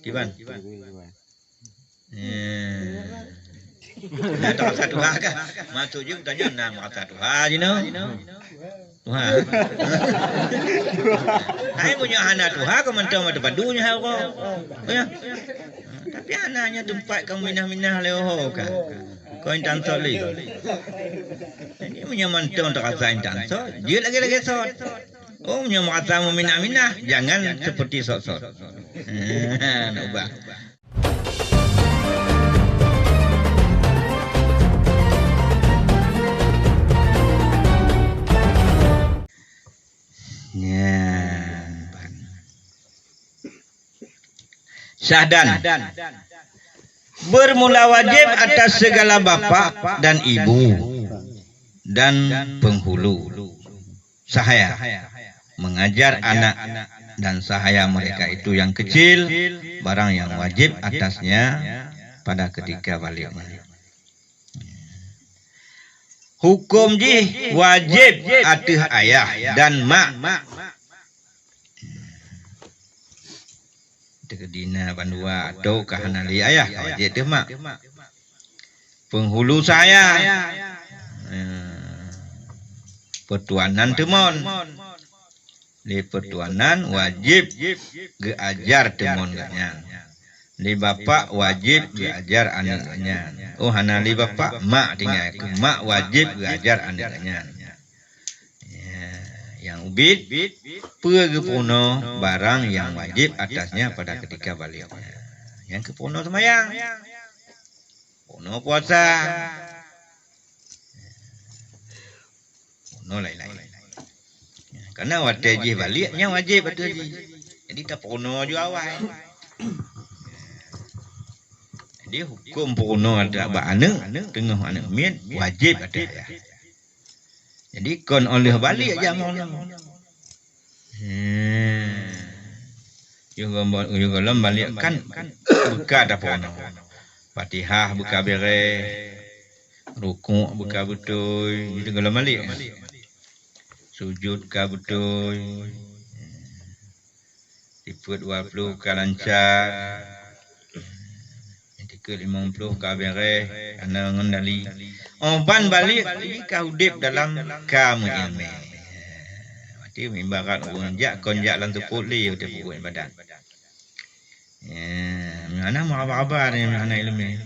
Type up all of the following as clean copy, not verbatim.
Kiban. Nah, tak satu hal kan. Masuk je tanya nama satu hal je no. Tuhan. Hai punya anak Tuhan kau mentau mata padunya kau. Ya. Tapi anaknya tempat kau minah-minah leo kan. Kau intan soli. Ini punya mentau tak rasa intan sol. Dia lagi sol. Oh, punya mata minah-minah, jangan seperti sok-sok. Nak ubah. Syahdan. Bermula wajib atas segala bapa dan ibu dan penghulu. Sahaya mengajar anak dan sahaya mereka itu yang kecil, barang yang wajib atasnya pada ketika baliknya. Hukum ji wajib atas ayah dan mak. Kedina bandua atau kahanali ayah wajib atas mak. Penghulu saya. Pertuanan temon. Di pertuanan wajib geajar temon ganyan. Di bapak wajib geajar anak ganyan. Oh hana li bapak mak tinggal ke mak wajib geajar anak ganyan. Yang ubit pegepono barang yang wajib atasnya pada ketika baliknya. Yang kepono semayang. Pono puasa. Pono lain-lain. Karena wajib baliknya wajib betul ji. Jadi tak pono juga awal. Jadi hukum pono ada anak tengah anak min wajib ada ya. Jadi kon oleh balik aja mono. Juga lem balik kan buka ada pono. Fatihah buka bere. Rukuk buka betul. Jadi kalau balik. Sujud ka betul. Tiput 20 ka lancar. Ke 50 ka beres ana ngendali. Oban balik ka udip dalam kamu ilmu. Mati mimbarat unjak konjak lan teput li udah buat badan. Mana mau apa-apa ni mana ilmu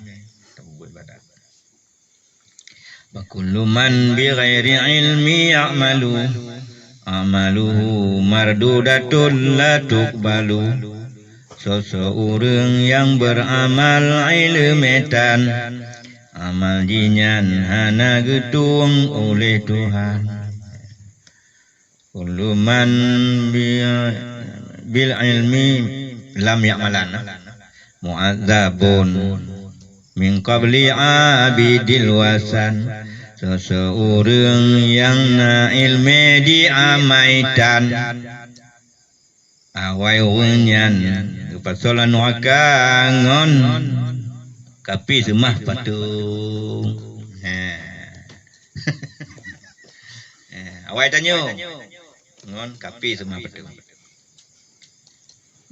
buat badan. Kullu man bi ghairi ilmi ya'malu amaluhu mardudatun la tuqbalu. Seseorang yang beramal ilmetan amal jinyan hana getung oleh Tuhan. Kullu man bil ilmi lam ya'malan mu'adzabun min qabli abidil wasan. Seseorang yang na ilme diamaitan awai wenyan pasolan wakangon kapi semah patung. Awai tanyo ngon kapi semah patung.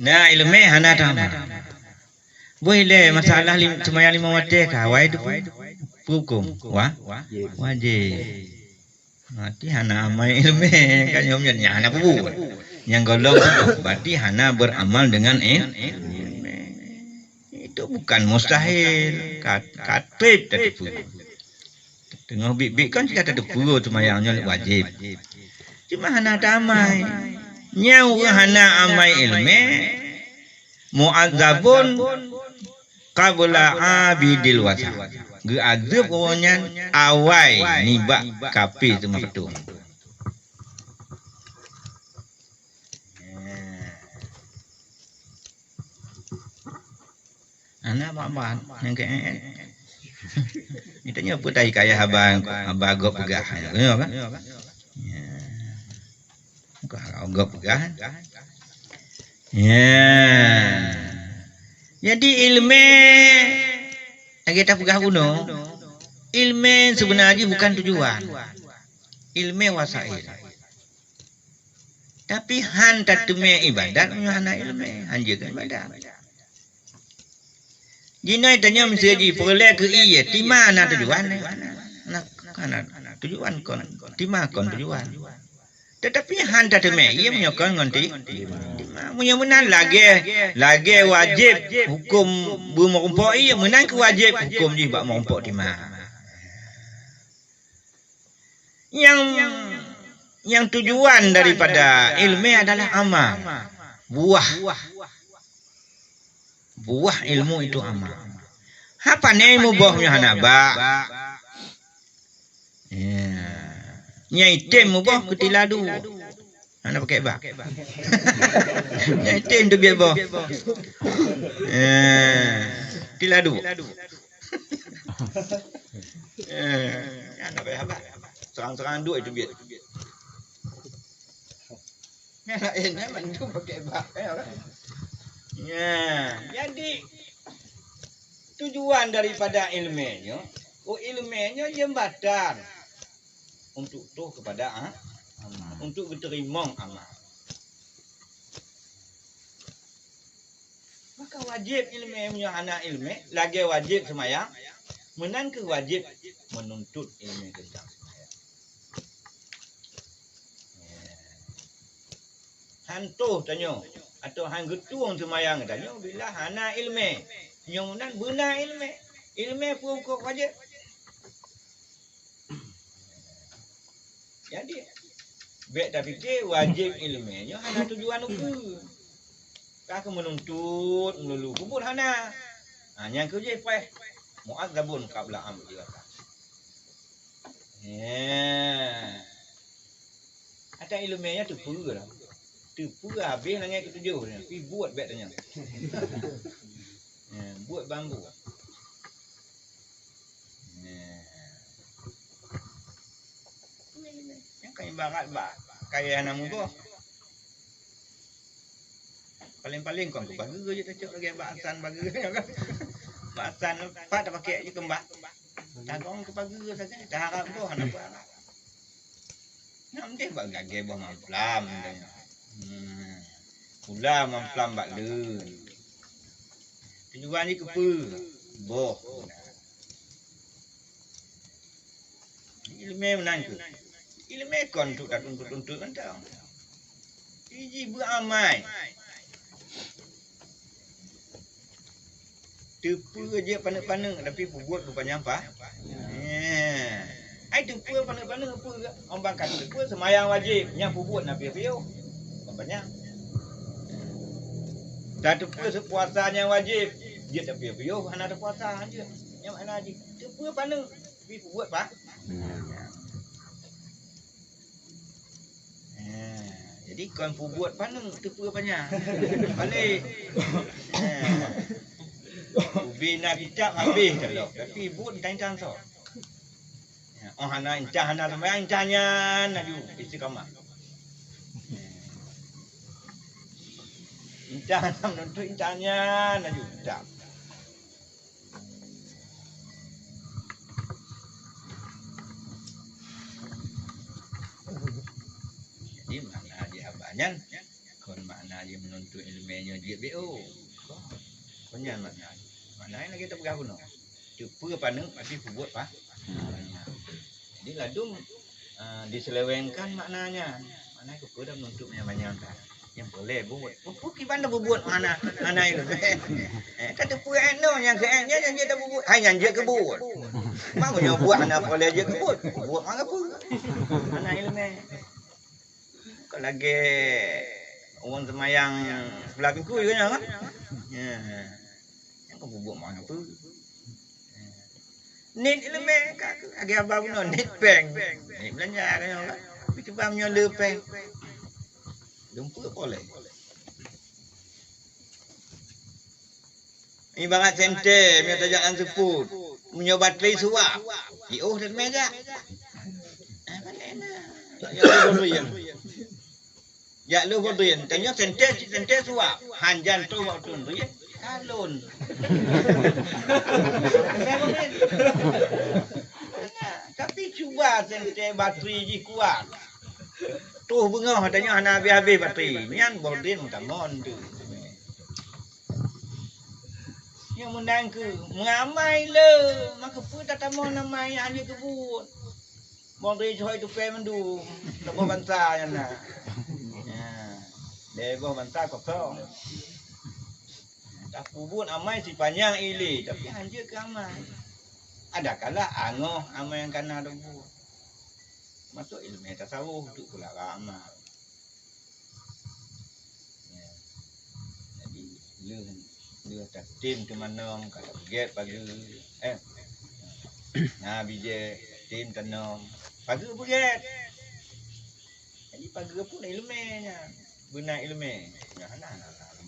Nah ilme hana tama. Boleh masalah semaya 5 waktu ka awai tu hukum wajib. Mati hana amai ilme kan nyom hana kubu. Yang golong berarti hana beramal dengan ilme. Itu bukan mustahil. Katib tadi pun. Tengah bik-bik kan kata depu semayangnya wajib. Cuma hana damai. Nyau hana amai ilme. Mu'adzabun qabla abidil wasa. Geazab orangnya awai nibak kapi semua betul. Anak mak yang kayak itanya putai kaya abang gop pegah ya kan gop pegah ya. Jadi ilmu kita pegah kuno ilmu sebenarnya bukan tujuan. Ilmu wasail. Tapi han tatume ibadat hana ilmu hanjakan ibadat. Jinai tanya mesti ji perle ke iya, di mana tujuan? Nak kana tujuan kon, di mana kon tujuan? Tetapi handa teme ia menyokong ngonti. Punya menang lagi wajib hukum bermompok ia menang ke wajib hukum ji bak mompok di mana. Yang tujuan daripada ilmu adalah amal. Buah ilmu itu amal. Apa ilmu buahnya hanaba? Nyai tem buah ketiladu. Ana pakai bak. Nyai tem tu biar buah. Tiladu. Ana pakai bak. Serang-serang duit itu biar. Yang lainnya mendung pakai bak. Ya, jadi tujuan daripada ilmunya, ilmunya jembatan untuk tuh kepada amal, untuk diterima amal. Maka wajib ilmunya anak ilmu, lagi wajib semayang, menang ke wajib menuntut ilmu tentang semayang. Hantu tanya. Atau hang getuang semayang tanya bila hana ilmu nyonan benar ilmu pokok wajib. Jadi baik tak fikir wajib ilmunya hana tujuan ukur. Kau menuntut melulu kubur hana. Yang kerja peh muat gabun kabla am dia. Ada ilmunya tu pura. Tipu habis nangai ketujuh ni. Pi buat bet tanya. Buat bambu. Yang kain barat bak. Kaya anak muda. Paling-paling kau bagi je tak lagi baksan bagi kan. Baksan pak tak pakai je kembak. Tangkong ke bagi saja. Tak harap tu anak apa. Nak mesti bak gage bah mamplam tanya. Pula mamplam bak le. Tujuan ni kepa. Boh. Ilmu menang ke? Ilmu kon tu tak tuntut kan tau. Iji beramai. Tepu je panik-panik tapi buat bukan apa. Ai tepu panik-panik apa ke? Orang bakar tepu semayang wajib, yang buat nak piu-piu. Banyak. Dah tepu sepuasanya wajib. Dia tak piu-piu, hana ada puasa aja. Yang mana aja. Tepu panik tapi buat pak. Jadi kau buat panik tepu banyak. Balik. Bina kita habis kalau tapi buat tang-tang so. Oh hana sampai incahnya naju istiqamah. Incah menuntut incahnya naju tak. Jadi makna dia banyak. Kon makna dia menuntut ilmunya dia BO. Punya makna. Mana kita pegang guna. Cuba pandang tapi buat pak. Jadi ladung diselewengkan maknanya. Mana aku dah menuntut banyak kan. Yang boleh buat. Bukan pandang buat mana itu. Kata puan no yang keannya yang dia dah buat. Hanya dia kebut. Mau yang buat anak boleh dia kebut. Buat mana pun. Mana ilmu. Kalau lagi orang semayang sebelah pintu juga kan. Ya. Kau buat mana pun. Net ilmu agak abang punya net bank. Net belanja kan orang. Tapi cuba punya lepeng. Lumpur boleh. Ini bangat center punya tajakan seput. Punya bateri suap. Oh dan mega. Ya lu bodohin. Tanya center suap. Hanjan tu waktu tu ya. Kalun. Tapi cuba center bateri ji kuat. Tuh bengah katanya hana habis-habis bateri. Nian bodohin mutamon tu. Yang menang ke mengamai le maka pu tak tamu namai hanya kebut. Mau ri choi tu pe mandu. Tak mau bangsa yang na. Ya. Debo bangsa kok so. Tak pubut amai si panjang ili tapi hanya ke amai. Ada kala angoh amai yang kana debu. Masuk ilmu tasawuf tu pula amal. Ya. Jadi lu tak tim ke mana kalau get pagi nah bije tim tanam pagi buget. Jadi pagi pun ilmunya guna ilmu. Ya nah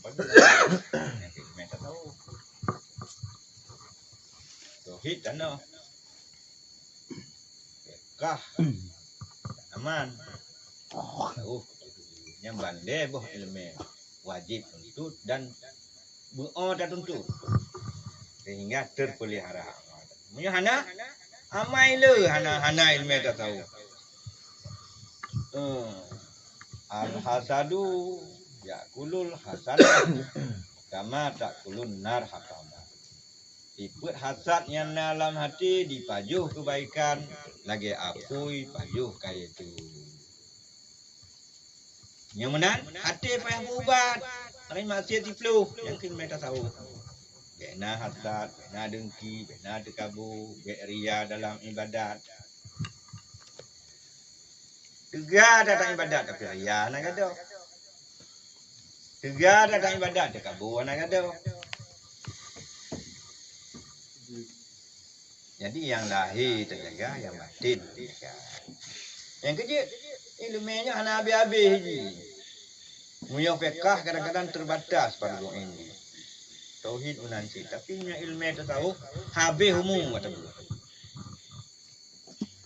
pagi. Ilmu tasawuf. Tauhid tanam. Kah aman. Yang bandai boh ilmu wajib tuntut dan tak tuntut sehingga terpelihara. Punya hana amai le hana ilmu tak tahu. Al hasadu yakulul hasanah kama takulun nar hakama. Ikut hasad yang dalam hati dipajuh kebaikan lagi apui pajuh kaya itu. Yang menang hati payah berubat. Hari maksiat dipluh yang kita tahu. Bena hasad, bena dengki, bena tekabur, beria dalam ibadat. Tegak datang ibadat tapi ria nak gaduh. Tegak datang ibadat tekabur nak gaduh. Jadi yang lahir terjaga, yang batin terjaga. Yang kecil, ilmunya hanya habis-habis je. Punya fiqah kadang-kadang terbatas pada orang ini. Tauhid menanti, tapi punya ilmu tasawuf habis umum kata dulu.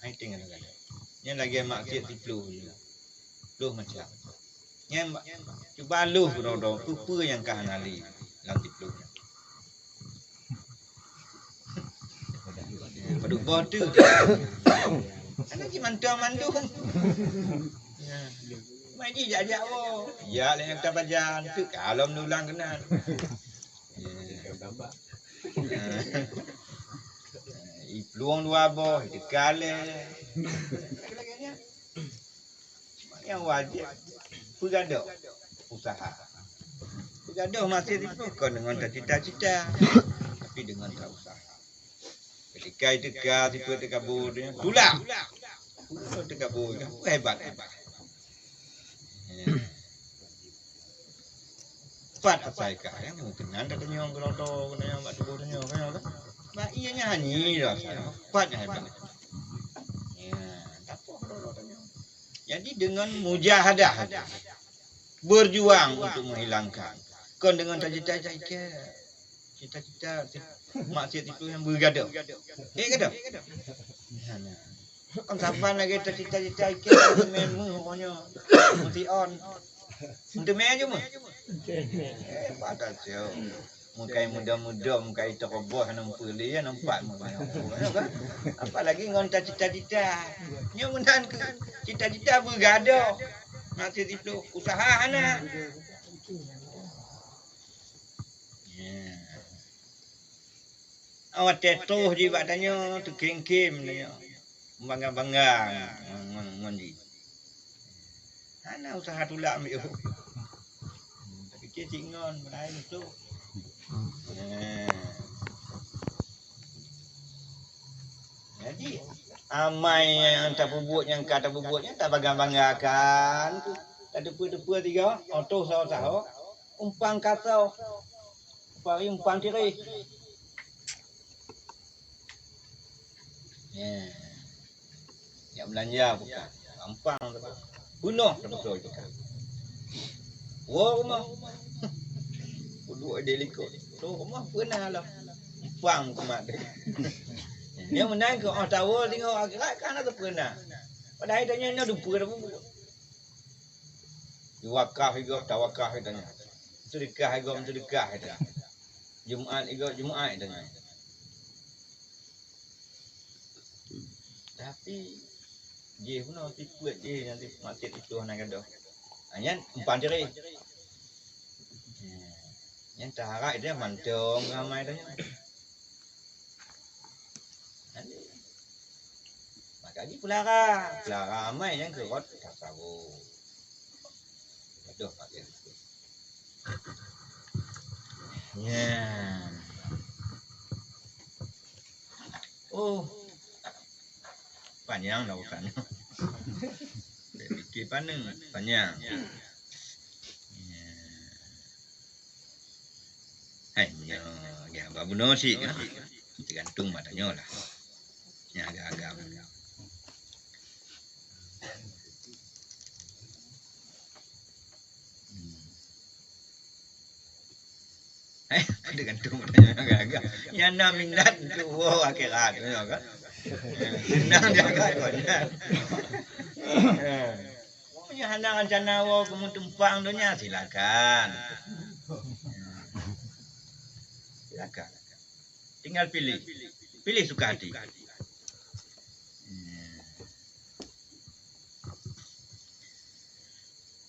Hai tengok kadang. Yang lagi maksiat dipluh je. Pluh macam. Yang cuba luh bro, apa yang kahanali dalam dipluh. Paduk bodoh. Ana ki mandu. Ya. Mai di jajak wo. Ya le yang tabajan tu kalau menulang kenan. Ya tambah. Peluang dua boh dekale. Yang wajib pegado usaha. Pegado masih bukan dengan cita-cita tapi dengan tak usaha. Ketika itu tipe tekabur dia tulang. Tekabur kan hebat. Pat pasai kah yang mungkin anda kenyong keloto kena yang mak tubuh kenyong kan. Mak ianya hanyi dah saya. Patnya hebat. Ya, tak apa keloto kenyong. Jadi dengan mujahadah berjuang untuk menghilangkan. Kon dengan cita-cita maksiat itu yang bergaduh. Gaduh. Kan saban lagi cita-cita menmu pokoknya mesti on. Untuk main je mah. Padat jauh. Mukai muda-muda, mukai terobos nampak dia nampak muka. Apalagi ngon cita-cita. Nya menan cita-cita bergaduh. Maksiat itu usaha ana. Awak tetuh di badannya tu king-king dia. Bangga-bangga ngondi. Ana usaha tulak ambil. Tapi ke cingon lain tu. Jadi amai yang tak bubut yang kata bubutnya tak bangga-banggakan tu. Tak depu-depu tiga auto sawo-sawo. Umpang kasau. Pari umpang tiri. Yang belanja bukan. Gampang tu. Bunuh betul bukan. Rumah. Duduk di likut. Tu rumah pernah lah. Umpang kemat dia. Dia menang ke orang tahu tengok akhirat kan ada pernah. Padahal tanya ni ada pernah pun. Wakaf juga tawakaf tanya. Sedekah tanya. Jumaat tanya. Tapi dia pun nanti buat dia nanti masjid itu nak gaduh. Hanya umpan diri. Yang tarak dia mancung ramai dah. Maka lagi pelara ramai yang kerot tak tahu. Aduh pakai. Ya. Oh. Panjang dah bukan. Fikir panjang. Hai, ya babu nasi kan. Tergantung badannya lah. Ya agak-agak. Tergantung badannya agak-agak. Ya nak minat tu akhirat kan. Senang jaga tuanya. Punya handang rencana wo kamu tumpang dunia silakan. Silakan. Tinggal pilih. Pilih suka hati.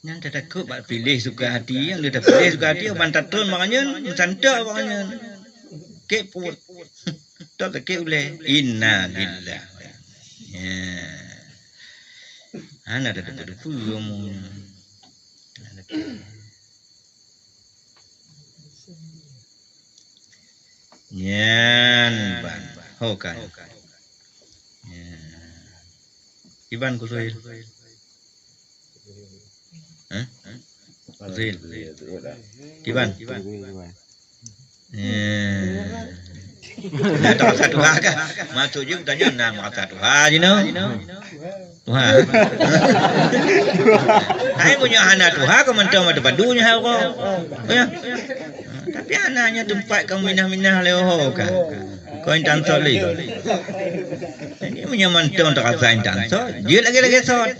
Yang tak takut buat pilih suka hati, yang dia tak pilih suka hati, bantat tun makanya, santai makanya. Keput. Tak kek boleh. Inna lillah. Ya. Ana ada tu kamu. Nyan ban. Hokan. Ya. Iban kusuil. Hah? Kusuil. Iban. Ya. Nah, tak satu harga. Masuk je tanya nama satu harga, you know. Tuhan. Hai punya anak Tuhan kau mentang ada padunya kau. Ya. Tapi anaknya tempat kau minah-minah leho kan. Kau intan soli. Ini punya mentang tak rasa intan sol. Dia lagi sot.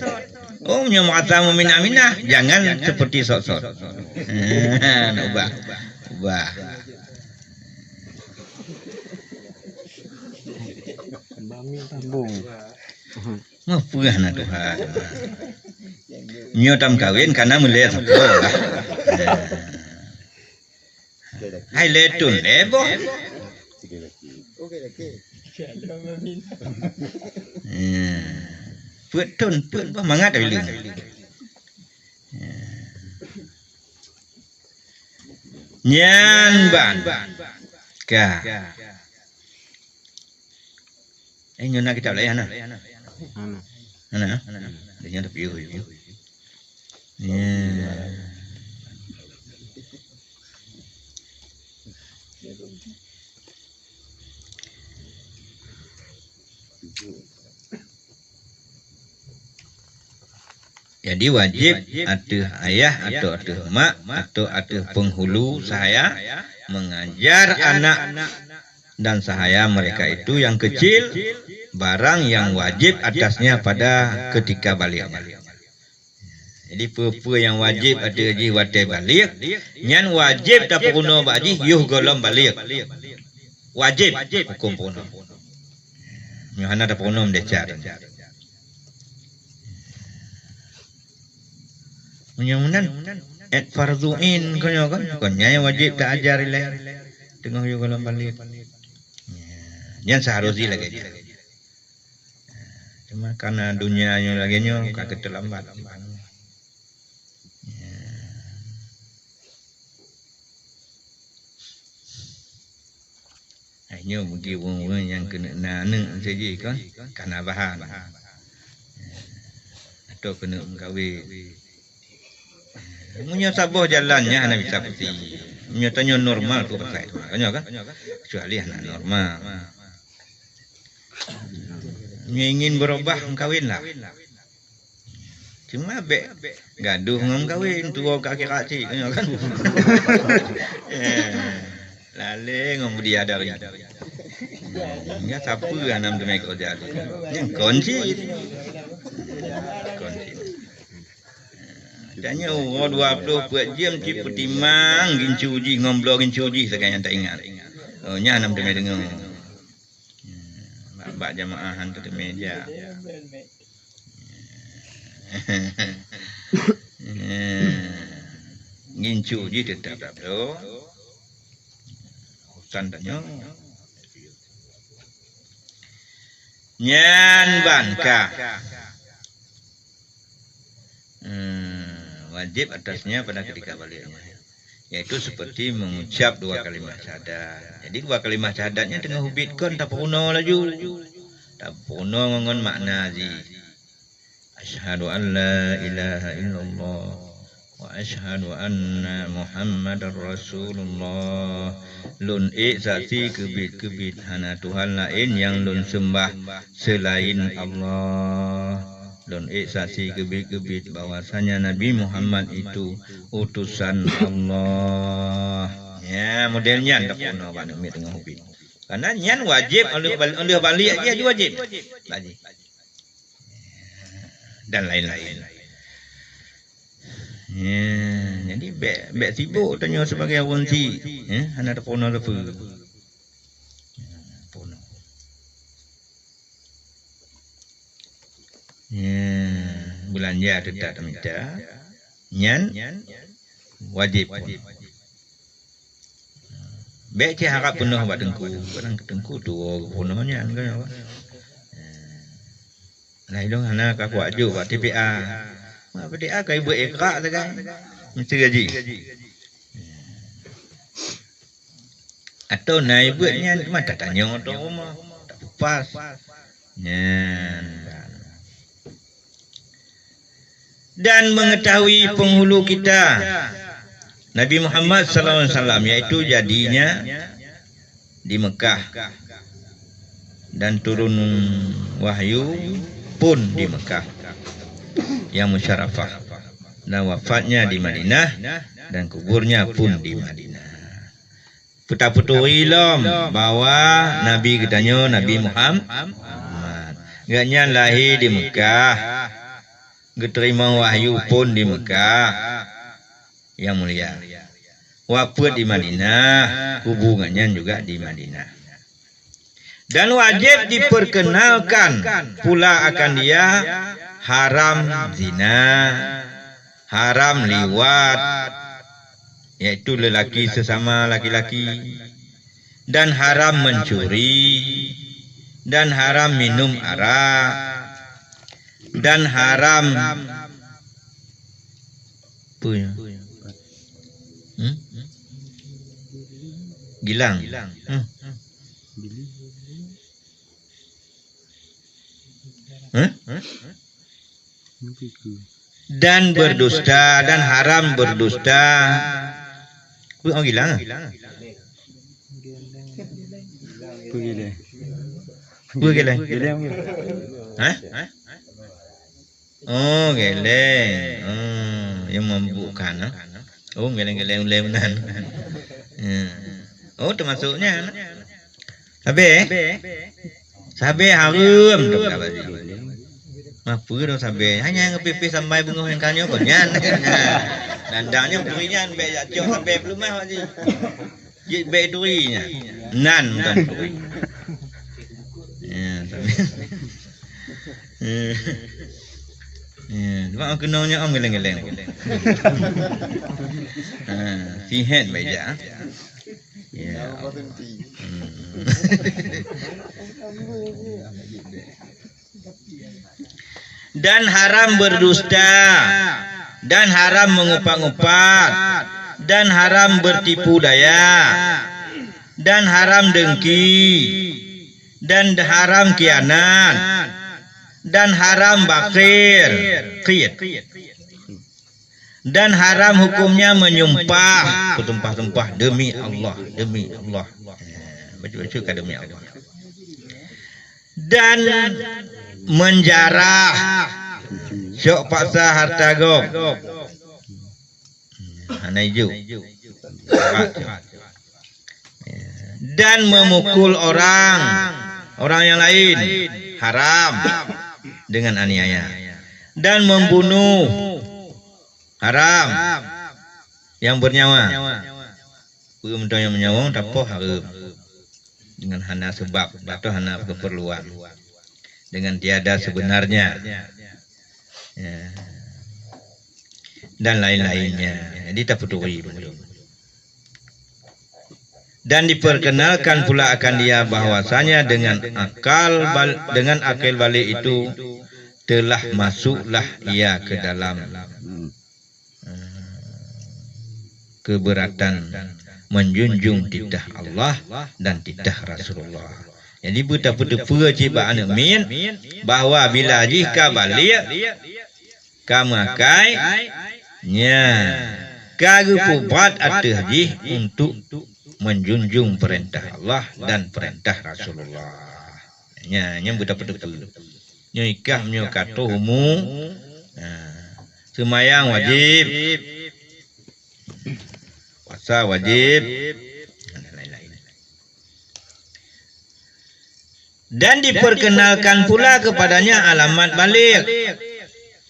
Oh, punya merasa minah-minah, jangan seperti sot-sot. Ubah. Tambung. Ngapurah nak Tuhan. Nyo tam kawin karena melihat sekolah. Hai letun lebo. Putun mangat dulu. Nyan ban. Ka. Nyona kita layan na. Ana. Dia tak piu. Ya. Jadi wajib atuh ayah atau atuh mak atau atuh penghulu saya mengajar anak dan sahaya mereka itu yang kecil barang yang wajib atasnya pada ketika balik. Jadi apa yang wajib ada haji watai balik, nyan wajib tak puno baji yuh golom balik. Wajib hukum puno. Nyohana tak puno mendecar. Menyamunan et farduin konyo kan, konya wajib tak ajar ilai. Tengah yuh golom balik. Yang seharusnya lagi dia. Cuma karena dunianya lagi nyo kagak terlambat. Nyo bagi orang yang kena nana saja kan karena bahan. Atau kena mengkawin. Punya sabuh jalannya anak bisa putih. Punya tanya normal tu pasal tu. Kan? Kecuali anak normal. Ingin berubah kawin lah. Cuma gaduh ngam kawin tua kaki kaki kan. Lale ngam dia dari. Ya siapa anam tu mereka jadi. Yang kunci. Tanya orang 20 jam ci petimang gincuji ngomblo gincuji sekalian tak ingat. Oh nya anam tu dengar. Bak jamaahan tu meja. Gincu je tetap tu. utusan tanya nyan banka wajib atasnya pada ketika baliknya, yaitu seperti mengucap 2 kalimat syahadat. Jadi 2 kalimat syahadatnya tengah hubitkan tak puno laju, tak puno ngon makna zi asyhadu an la ilaha illallah wa asyhadu anna muhammadar rasulullah. Lun saksi kebit hana Tuhan lain yang lun sembah selain Allah. Lun saksi kebit bahwasanya Nabi Muhammad itu utusan Allah. Ya, modelnya tak puno pada tengah hubit. Karena nyan wajib oleh balik dia juga wajib. Dan lain-lain. Ya, jadi bek sibuk tanya sebagai orang si, hana tak puno lepu. Puno. Ya, belanja tidak minta. Nyan wajib. Baik ke harap penuh buat tengku. Kadang tengku tu penuhnya kan apa. Lai dong anak aku aju buat TPA. Apa dia kai buat ikra tu kan. Mesti gaji. Atau naik buatnya mata tanya tu rumah. Tak pas. Nyan. Dan mengetahui penghulu kita Nabi Muhammad SAW, yaitu jadinya di Mekah dan turun wahyu pun di Mekah yang musyarafah, dan wafatnya di Madinah dan kuburnya pun di Madinah. Putar-putur ilm bahwa Nabi katanya Nabi Muhammad gaknya lahir di Mekah, diterima wahyu pun di Mekah yang mulia, wafat di Madinah, kuburannya juga di Madinah. Dan wajib diperkenalkan pula akan dia haram zina, haram liwat, yaitu lelaki sesama laki-laki, dan haram mencuri, dan haram minum arak, dan haram gilang. Dan berdusta, dan haram berdusta. Oh gilang. Geleng. Hah? Oh geleng. Yang membukan. Oh geleng lemunan. Oh termasuknya. Sabe harum tu kata dia. Apa dah sabe? Hanya ngepipi sampai bunga yang kanyo konyan. Nandangnya durinya be jatuh sampai belum mah lagi. Ji be durinya. Nan bukan duri. Ya, sabe. Sebab kenalnya om geleng-geleng. Sihat baja. Ya. Dan haram berdusta, dan haram mengupak-ngupak, dan haram bertipu daya, dan haram dengki, dan haram khianat, dan haram bakhil, dan haram hukumnya menyumpah, bertumpah-tumpah demi Allah, baca-baca demi Allah, dan menjarah, syok paksa harta gob, hanaiju, dan memukul orang yang lain, haram dengan aniaya, dan membunuh, haram yang bernyawa, belum tahu yang menyawa tapi haram dengan hana sebab atau hana keperluan, dengan tiada sebenarnya, ya. Dan lain-lainnya. Jadi tak puturi. Dan diperkenalkan pula akan dia bahwasanya dengan akal balik itu telah masuklah ia ke dalam keberatan menjunjung titah Allah dan titah Rasulullah. Jadi betul-betul percaya anak min bahwa bila jika balik kamakai nya kagu pubat atah jih untuk menjunjung perintah Allah dan perintah Rasulullah. Nya betul-betul. Nya ikah nya kata umum. Semayang wajib. Puasa wajib. Dan diperkenalkan pula kepadanya alamat balik,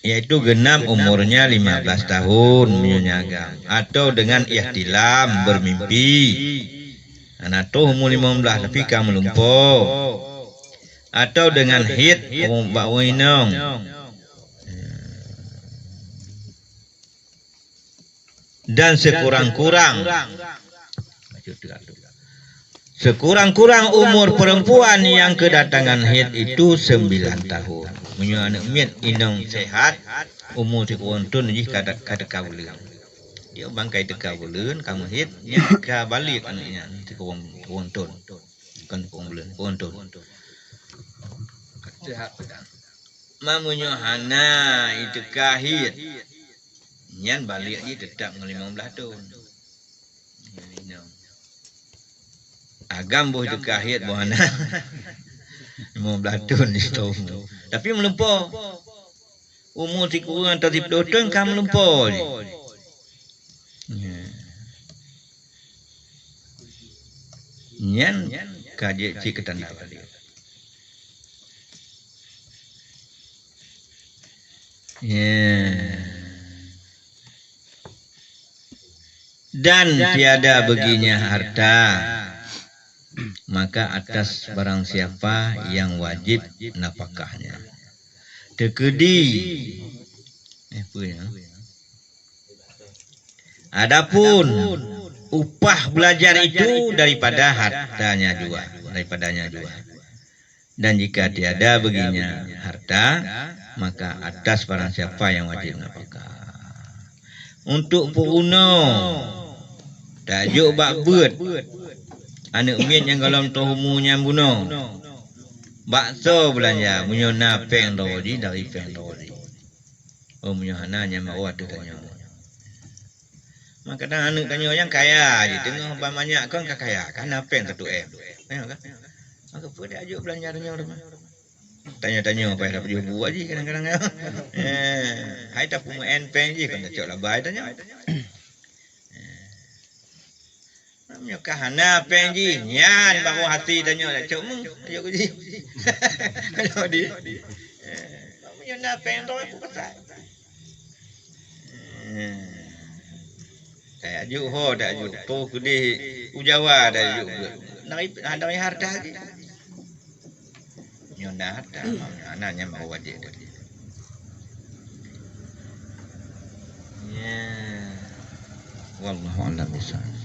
yaitu genap umurnya 15 tahun menyagam, atau dengan ihtilam bermimpi. Atau umur 15 tapi kamu lumpuh, atau dengan hid bak winong. Dan sekurang-kurang umur perempuan yang kedatangan haid itu 9 tahun. Menyana miat inong sehat umur 30 tahun ni kada kabulan. Dia bangkai kabulan kamu haid nya ka balik anaknya 30 tahun. Bukan bulan tahun. Sehat pedang. Mamunyo hana itu kahid. Nyan balik ni tetap 15 tahun. Agam boh itu kahid boh hana 15 tahun itu. Tapi melumpur. Umur 30 atau 30 tahun kamu melumpur. Nyan kaji cik ketanda balik. Dan tiada baginya harta, maka atas barang siapa yang wajib nafkahnya. Tekedi. Adapun upah belajar itu daripadanya jua. Dan jika tiada baginya harta, maka atas barang siapa yang wajib nafkah. Untuk puno tajuk bak beut anak min yang dalam tohumunya bunuh bakso belanja munyona peng rodi dari peng rodi. Oh munyona nya mau ada tanya. Maka kadang anak tanya yang kaya di tengah banyak kan kaya kan peng 1 M. Tengok kan. Maka pun dia ajuk belanja tanya rumah. Tanya-tanya apa yang dapat dia buat je kadang-kadang. Hai tak punya peng je kan tak lah bai tanya. Nyokah hana penji nyan bahu hati tanya dak cuk mung ayo kuji. Kalau di. Punya na peng tu aku pasal. Kayak juk ho dak juk tu kudi ujawa dak juk. Nari harta lagi. Nyonda harta anaknya mau wajib tadi. Ya. Wallahu a'lam bishawab.